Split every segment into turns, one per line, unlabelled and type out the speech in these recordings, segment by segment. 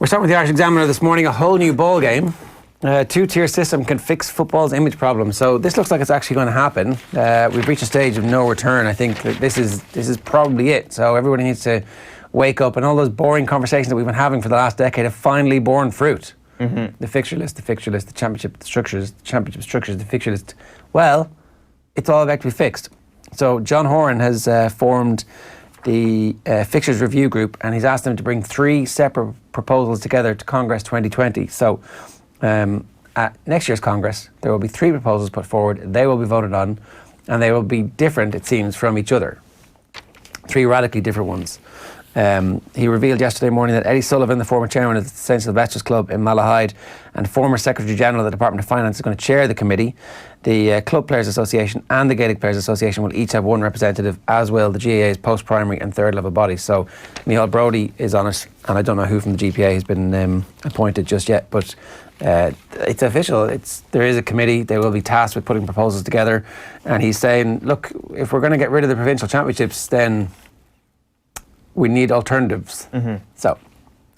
We're starting with the Irish Examiner this morning, a whole new ball game. Two-tier system can fix football's image problem. So this looks like it's actually going to happen. We've reached a stage of no return. I think that this is probably it. So everybody needs to wake up, and all those boring conversations that we've been having for the last decade have finally borne fruit. Mm-hmm. The fixture list, the championship structures, the fixture list. Well, it's all about to be fixed. So John Horan has formed the fixtures review group, and he's asked them to bring 3 separate proposals together to Congress 2020. So at next year's Congress, there will be 3 proposals put forward. They will be voted on, and they will be different, it seems, from each other. 3 radically different ones. He revealed yesterday morning that Eddie Sullivan, the former chairman of the St Sylvester's Club in Malahide and former Secretary General of the Department of Finance, is going to chair the committee. The Club Players Association and the Gaelic Players Association will each have 1 representative, as will the GAA's post-primary and third level body. So Micheál Brodie is on it, and I don't know who from the GPA has been appointed just yet, but it's official. There is a committee. They will be tasked with putting proposals together, and he's saying, look, if we're going to get rid of the provincial championships, then we need alternatives. Mm-hmm. So,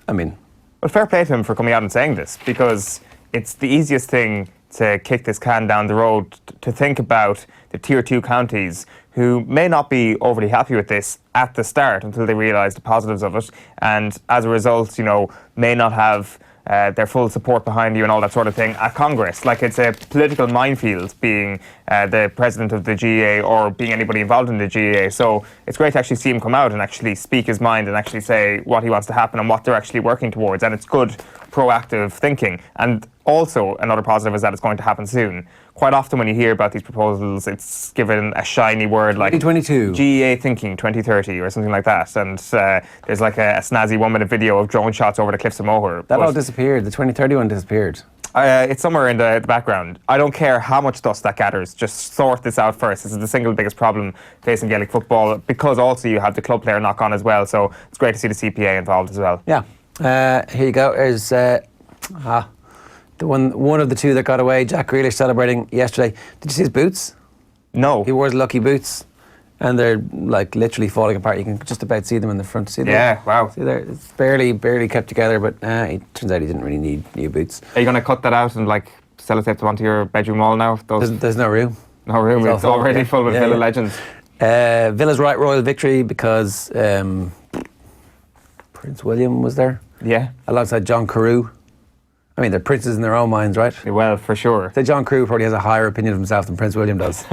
I mean...
Well, fair play to him for coming out and saying this, because it's the easiest thing to kick this can down the road, to think about the Tier 2 counties who may not be overly happy with this at the start until they realise the positives of it, and as a result, may not have their full support behind you and all that sort of thing at Congress. Like, it's a political minefield being the president of the GAA or being anybody involved in the GAA. So it's great to actually see him come out and actually speak his mind and actually say what he wants to happen and what they're actually working towards. And it's good, proactive thinking. And also, another positive is that it's going to happen soon. Quite often when you hear about these proposals, it's given a shiny word like
2022,
GAA thinking 2030 or something like that. And there's like a snazzy 1-minute video of drone shots over the cliffs of Moher.
That all disappeared. The 2030 one disappeared.
It's somewhere in the background. I don't care how much dust that gathers. Just sort this out first. This is the single biggest problem facing Gaelic football, because also you have the club player knock on as well. So it's great to see the CPA involved as well.
Yeah. Here you go. There's the one of the 2 that got away, Jack Grealish, celebrating yesterday. Did you see his boots?
No.
He wore his lucky boots, and they're like literally falling apart. You can just about see them in the front. See them?
Yeah, wow.
See there? It's barely kept together, but it turns out he didn't really need new boots.
Are you going to cut that out and like sellotape them onto your bedroom wall now?
There's no room.
No room. It's already full with Villa legends.
Villa's royal victory because Prince William was there.
Yeah. Alongside
John Carew. I mean, they're princes in their own minds, right?
Well, for sure.
So John Carew probably has a higher opinion of himself than Prince William does.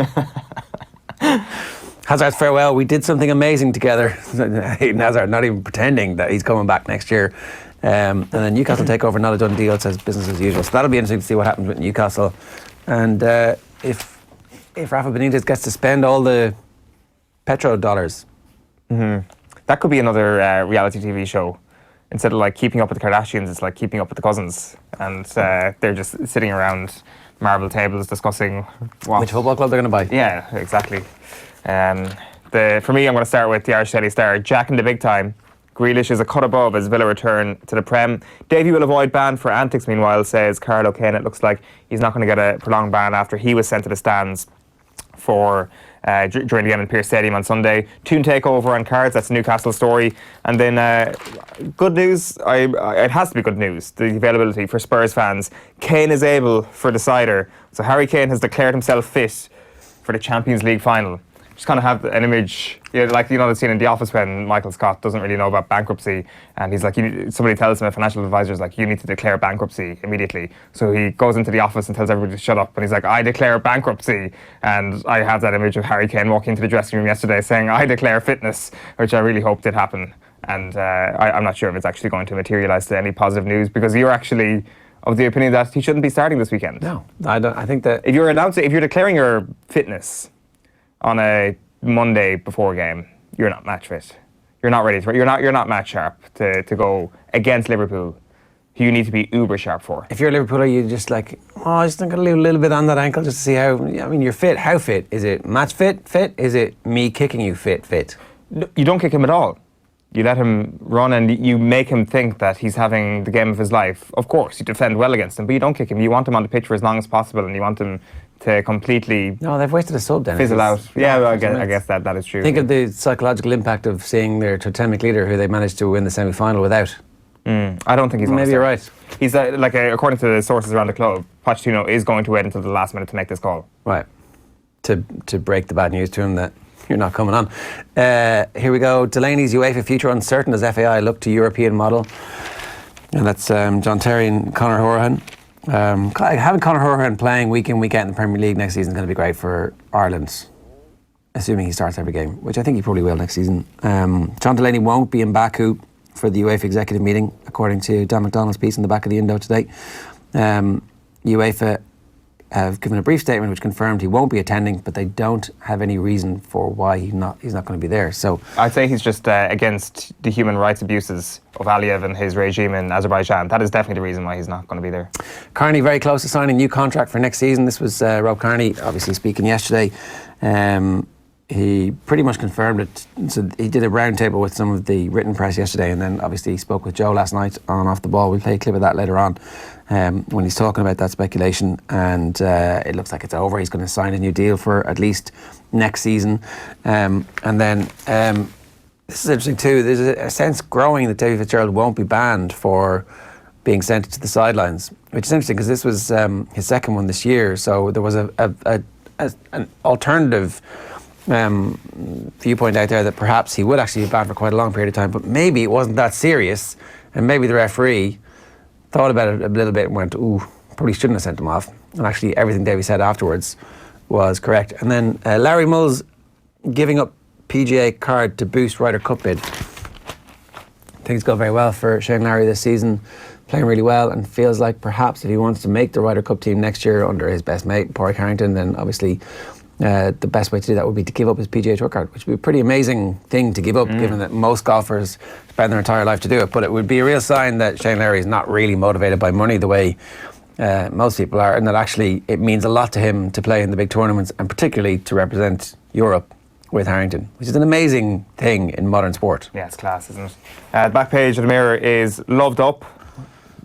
Hazard's farewell. We did something amazing together. Hazard not even pretending that he's coming back next year. And then Newcastle take over, not a done deal. It says business as usual. So that'll be interesting to see what happens with Newcastle. And if Rafa Benitez gets to spend all the petrodollars.
Mm-hmm. That could be another reality TV show. Instead of like keeping up with the Kardashians, it's like keeping up with the cousins, and they're just sitting around marble tables discussing
which football club they're going to buy.
Yeah, exactly. For me, I'm going to start with the Irish Daily Star. Jack in the big time. Grealish is a cut above as Villa return to the Prem. Davy will avoid ban for antics, meanwhile, says Carlo Kane. It looks like he's not going to get a prolonged ban after he was sent to the stands for during the game in Pearse Stadium on Sunday. Toon takeover on cards, that's a Newcastle story. And then good news, it has to be good news, the availability for Spurs fans. Kane is able for the cider. So Harry Kane has declared himself fit for the Champions League final. Just kind of have an image, like the scene in The Office when Michael Scott doesn't really know about bankruptcy, and he's like, somebody tells him, a financial advisor is like, you need to declare bankruptcy immediately. So he goes into the office and tells everybody to shut up, and he's like, I declare bankruptcy. And I have that image of Harry Kane walking into the dressing room yesterday saying, I declare fitness, which I really hope did happen. And I'm not sure if it's actually going to materialise to any positive news, because you're actually of the opinion that he shouldn't be starting this weekend.
No, I don't. I think that
if you're declaring your fitness on a Monday before game, you're not match fit. You're not ready. You're not match sharp to go against Liverpool, who you need to be uber sharp for.
If you're a Liverpooler, you just like, I just think I'll leave a little bit on that ankle just to see how. I mean, you're fit. How fit? Is it match fit? Fit? Is it me kicking you fit? Fit?
You don't kick him at all. You let him run and you make him think that he's having the game of his life. Of course, you defend well against him, but you don't kick him. You want him on the pitch for as long as possible, and you want him to completely...
No, they've wasted a sub then.
Fizzle out. Yeah, well, I guess that is true.
Think of the psychological impact of seeing their totemic leader, who they managed to win the semi-final without.
I don't think he's.
Maybe you're right.
He's according to the sources around the club, Pochettino is going to wait until the last minute to make this call.
Right. To break the bad news to him that you're not coming on. Here we go. Delaney's UEFA future uncertain as FAI look to European model. And that's John Terry and Conor Hourihane. Having Conor Hourihane playing week in, week out in the Premier League next season is going to be great for Ireland, assuming he starts every game, which I think he probably will next season. John Delaney won't be in Baku for the UEFA executive meeting, according to Dan McDonald's piece in the back of the Indo today. UEFA have given a brief statement which confirmed he won't be attending, but they don't have any reason for why he's not going to be there. So
I'd say he's just against the human rights abuses of Aliyev and his regime in Azerbaijan. That is definitely the reason why he's not going to be there.
Carney very close to signing a new contract for next season. This was Rob Carney obviously speaking yesterday. He pretty much confirmed it. So he did a roundtable with some of the written press yesterday, and then obviously he spoke with Joe last night on Off the Ball. We'll play a clip of that later on when he's talking about that speculation. And it looks like it's over. He's going to sign a new deal for at least next season. And then this is interesting too. There's a sense growing that Davy Fitzgerald won't be banned for being sent to the sidelines, which is interesting because this was his second one this year. So there was an alternative viewpoint out there that perhaps he would actually be banned for quite a long period of time, but maybe it wasn't that serious, and maybe the referee thought about it a little bit and went, ooh, probably shouldn't have sent him off. And actually everything Davy said afterwards was correct. And then Larry Mulls giving up PGA card to boost Ryder Cup bid. Things go very well for Shane Larry this season, playing really well, and feels like perhaps if he wants to make the Ryder Cup team next year under his best mate, Pádraig Harrington, then obviously the best way to do that would be to give up his PGA Tour card, which would be a pretty amazing thing to give up, given that most golfers spend their entire life to do it. But it would be a real sign that Shane Larry is not really motivated by money the way most people are, and that actually it means a lot to him to play in the big tournaments, and particularly to represent Europe with Harrington, which is an amazing thing in modern sport.
Yeah, it's class, isn't it? The back page of the Mirror is loved up.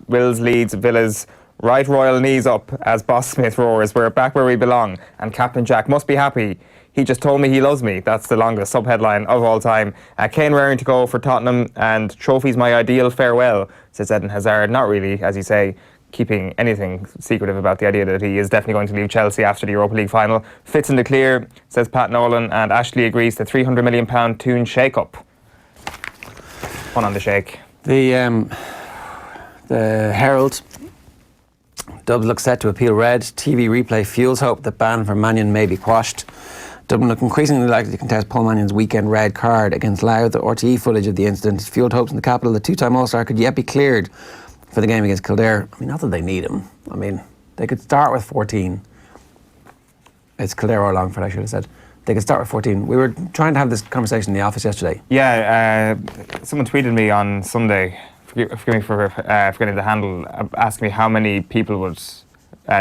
Wills leads Villa's right royal knees up as Boss Smith roars, we're back where we belong, and Captain Jack must be happy. He just told me he loves me. That's the longest sub-headline of all time. Kane raring to go for Tottenham, and trophy's my ideal farewell, says Eden Hazard. Not really, as you say, keeping anything secretive about the idea that he is definitely going to leave Chelsea after the Europa League final. Fits in the clear, says Pat Nolan, and Ashley agrees to £300 million Toon shake-up. One on the shake.
The Herald, Dublin look set to appeal red. TV replay fuels hope that ban for Mannion may be quashed. Dublin look increasingly likely to contest Paul Mannion's weekend red card against Louth. The RTE footage of the incident has fueled hopes in the capital. The two-time All-Star could yet be cleared for the game against Kildare. I mean, not that they need him. I mean, they could start with 14. It's Kildare or Longford, I should have said. They could start with 14. We were trying to have this conversation in the office yesterday.
Yeah, someone tweeted me on Sunday, forgive me for forgetting the handle, asking me how many people would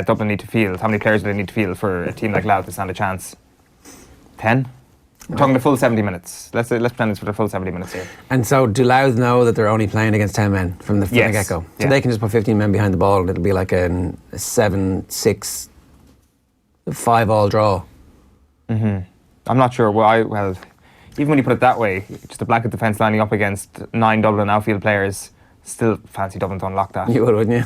Dublin need to field, how many players do they need to field for a team like Louth to stand a chance? 10? We're talking the full 70 minutes. Let's plan this for the full 70 minutes here.
And so do Louth know that they're only playing against 10 men from the get-go? So they can just put 15 men behind the ball and it'll be like a 7-6, 5-all draw.
I'm not sure why. Well, even when you put it that way, just a blanket defence lining up against 9 Dublin outfield players, still fancy Dublin to unlock that.
You would, wouldn't you?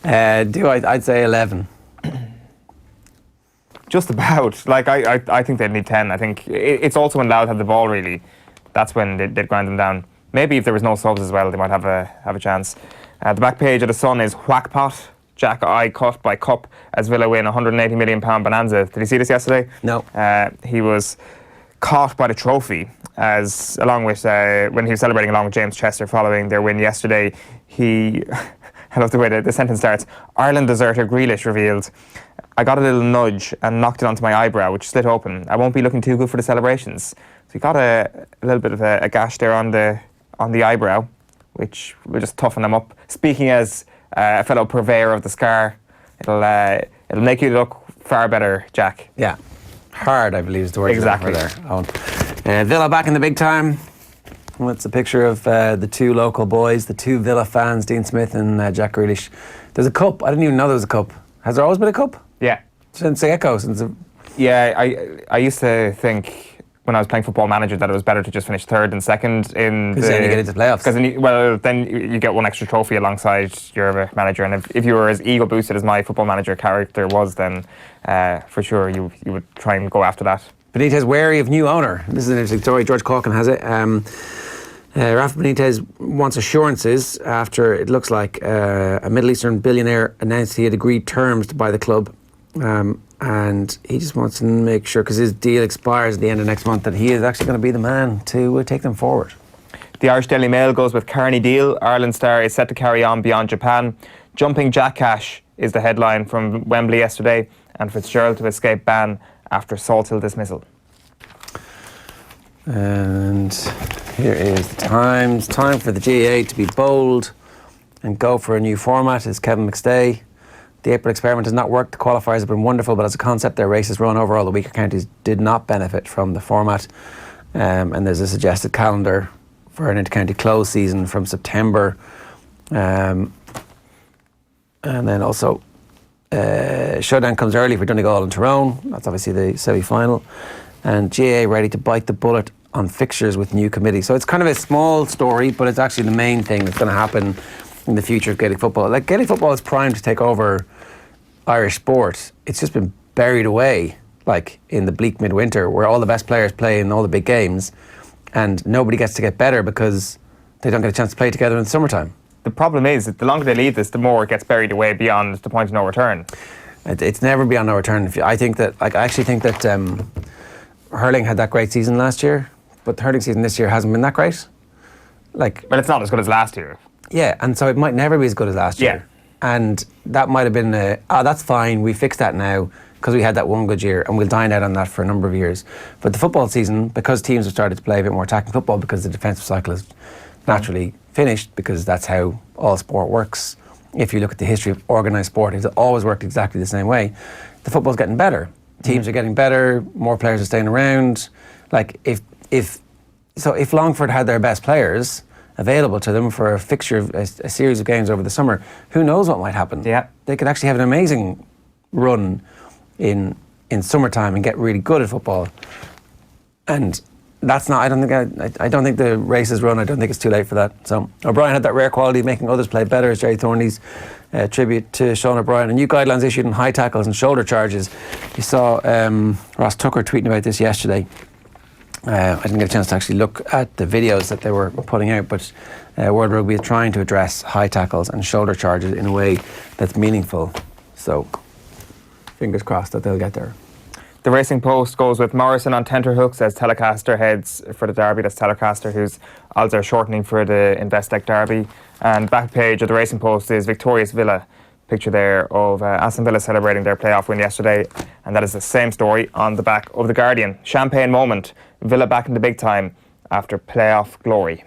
I'd say 11.
Just about. Like, I think they'd need 10. I think it's also when Louth had the ball, really. That's when they'd grind them down. Maybe if there was no subs as well, they might have a chance. The back page of the Sun is Whackpot. Jack eye cut by Cup as Villa win £180 million bonanza. Did you see this yesterday? No. He was caught by the trophy as along with when he was celebrating along with James Chester following their win yesterday. He I love the way the sentence starts. Ireland deserter Grealish revealed, I got a little nudge and knocked it onto my eyebrow, which split open. I won't be looking too good for the celebrations. So he got a little bit of a gash there on the eyebrow, which will just toughen him up. Speaking as a fellow purveyor of the scar, it'll make you look far better, Jack.
Yeah. Hard, I believe, is the word.
Exactly.
There. Villa back in the big time. Well, it's a picture of the two local boys, the two Villa fans, Dean Smith and Jack Grealish. There's a cup. I didn't even know there was a cup. Has there always been a cup?
Yeah.
Since the Echo?
Yeah, I used to think when I was playing Football Manager that it was better to just finish third than second in
Because then you get into playoffs.
Because then you get one extra trophy alongside your manager, and if you were as ego boosted as my Football Manager character was, then for sure you would try and go after that.
Benitez wary of new owner. This is an interesting story. George Calkin has it. Rafa Benitez wants assurances after it looks like a Middle Eastern billionaire announced he had agreed terms to buy the club. And he just wants to make sure, because his deal expires at the end of next month, that he is actually going to be the man to take them forward.
The Irish Daily Mail goes with Carney Deal. Ireland star is set to carry on beyond Japan. Jumping Jack Cash is the headline from Wembley yesterday, and Fitzgerald to escape ban after Salt Hill dismissal.
And here is the Times. Time for the GAA to be bold and go for a new format, is Kevin McStay. The April experiment has not worked. The qualifiers have been wonderful, but as a concept, their races run over all the weaker counties did not benefit from the format. And there's a suggested calendar for an inter-county close season from September. And then also, showdown comes early for Donegal and Tyrone. That's obviously the semi-final. And GAA ready to bite the bullet on fixtures with new committee. So it's kind of a small story, but it's actually the main thing that's going to happen in the future of Gaelic football. Like, Gaelic football is primed to take over Irish sport. It's just been buried away, like in the bleak midwinter, where all the best players play in all the big games, and nobody gets to get better because they don't get a chance to play together in the summertime.
The problem is that the longer they leave this, the more it gets buried away beyond the point of no return.
It's never beyond no return. I actually think that hurling had that great season last year, but the hurling season this year hasn't been that great.
Well, it's not as good as last year.
Yeah, and so it might never be as good as last year.
Yeah.
And that might have been, that's fine, we fixed that now because we had that one good year and we'll dine out on that for a number of years. But the football season, because teams have started to play a bit more attacking football, because the defensive cycle is naturally finished, because that's how all sport works. If you look at the history of organised sport, it's always worked exactly the same way. The football's getting better. Teams are getting better, more players are staying around. Like, if Longford had their best players available to them for a fixture of a series of games over the summer, who knows what might happen.
Yeah.
They could actually have an amazing run in summertime and get really good at football. And that's not, I don't think the race is run. I don't think it's too late for that. So O'Brien had that rare quality of making others play better, as Jerry Thorney's tribute to Sean O'Brien. And new guidelines issued on high tackles and shoulder charges. You saw Ross Tucker tweeting about this yesterday. I didn't get a chance to actually look at the videos that they were putting out, but World Rugby is trying to address high tackles and shoulder charges in a way that's meaningful. So, fingers crossed that they'll get there.
The Racing Post goes with Morrison on tenterhooks as Telecaster heads for the derby. That's Telecaster, whose odds are shortening for the Investec derby. And back page of the Racing Post is victorious Villa. Picture there of Aston Villa celebrating their playoff win yesterday, and that is the same story on the back of the Guardian. Champagne moment, Villa back in the big time after playoff glory.